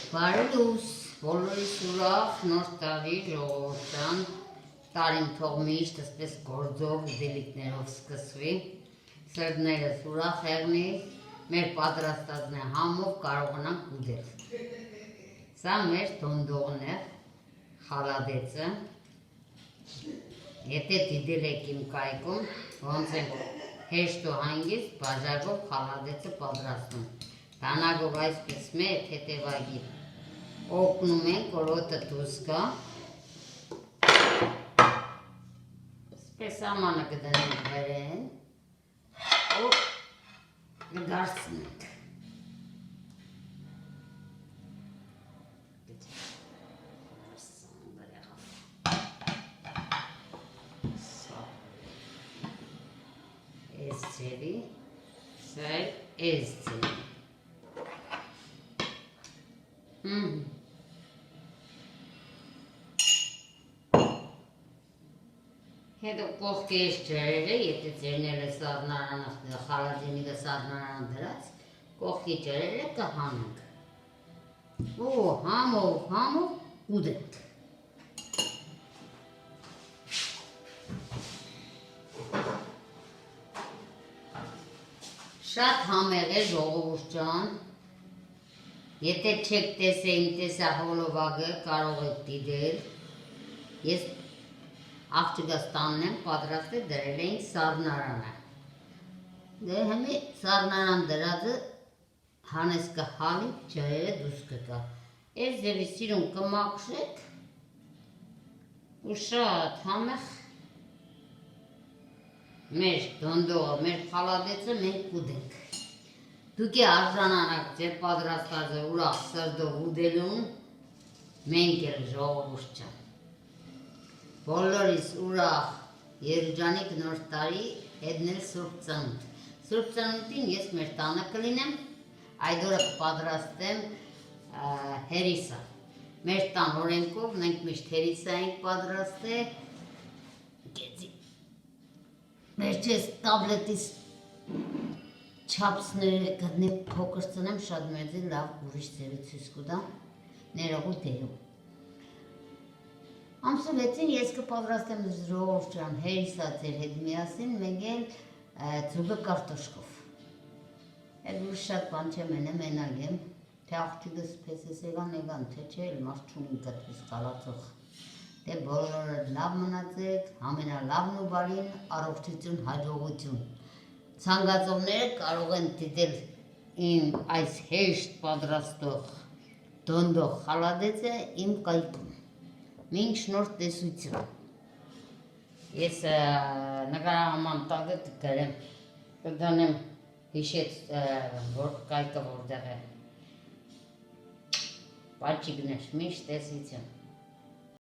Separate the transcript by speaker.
Speaker 1: Բարելուս, բոլորիս ուրախ, նոր տարի, ժողովրդան, տարին թող միշտ այսպես գործով ու դելիքներով սկսվի, սրտներս ուրախ եղնի, մեր պատրաստածն է համով կարողանանք ուտել։ Սա մեր Դոնդոխ-Խալադեցը, եթե դիտել եք իմ կայքում, ոնց ենք հեշտ ու հանգիստ բաժնում խալադեցը պատրաստում։ Տանագով այսպես մեր հետևագիր օգնում ենք, որ օդը դուրս գա։ Այսպես ամանը կդնենք վերեն ու կդարձնենք։ Այս ձևի, սա այս ձևի։ Հետո կողքի ես ջրերը, եթե ձերները սառնարանը, խալադինիկը սառնարանը դրած, կողքի ջրերը կհանենք։ Ու համով ուտենք։ Շատ համեղ է ժողովուրդ ջան, եթե չեք տեսեին տեսահոլովակը կարող եք դիտել, ես աղջիկս տանն եմ պատրաստել դրել էինք սառնարանը, դե հեմի սառնարան դրածը հանես կհալի ջրերը դուրս կգա, այս ձևի սիրուն կմաքրեք ու շատ համեղ մեր դոնդողը, մեր խալադեցը մենք կուտենք։ Դուք է արժանանակ ձեր պատրաստածը ուրախ սրտով ուտելուն, մենք էլ ժողովուրդ ջան։ Բոլորիս ուրախ Երջանիկ նոր տարի, հետնել Սուրբ Ծնունդ։ Սուրբ Ծնունդին ես մեր տանը կլինեմ, այդ օրը կպատրաստեմ հերիսա։ Մեր տան օրենքով մենք միշտ հերիսա ենք պատրաստել, վերջես տաբլետիս չապսները կդնեմ փոքր ծնեմ, շատ մեծի լավ ուրիշ ձևի ցույց կտամ, ներողույթ դերում։ Ամսուլեցին ես կպատրաստեմ ժողովուրդ ջան, հերիսա ձեր հետ միասին, մենք էլ ձուկը կարտոշկով։ Էլ ուրիշ շատ բան չեմ մենակ եմ, թե աղջիկս պես եկան, թե չէ, մարդ չունին կտվից կալացող։ Դե բոլորը լավ մնացեք, ամենալավն ու բարին, առողջություն, հաջողություն։ Ցանկացողները կարող են դիտել իմ այս հեշտ պատրաստող Դոնդոխ-Խալադեցը իմ կայքում։ Մինչ նոր տեսություն։ Ես նկարահանման տակը կդնեմ հիշեց կայքը որտեղ է։ Պաչիկներ, միշտ տեսություն։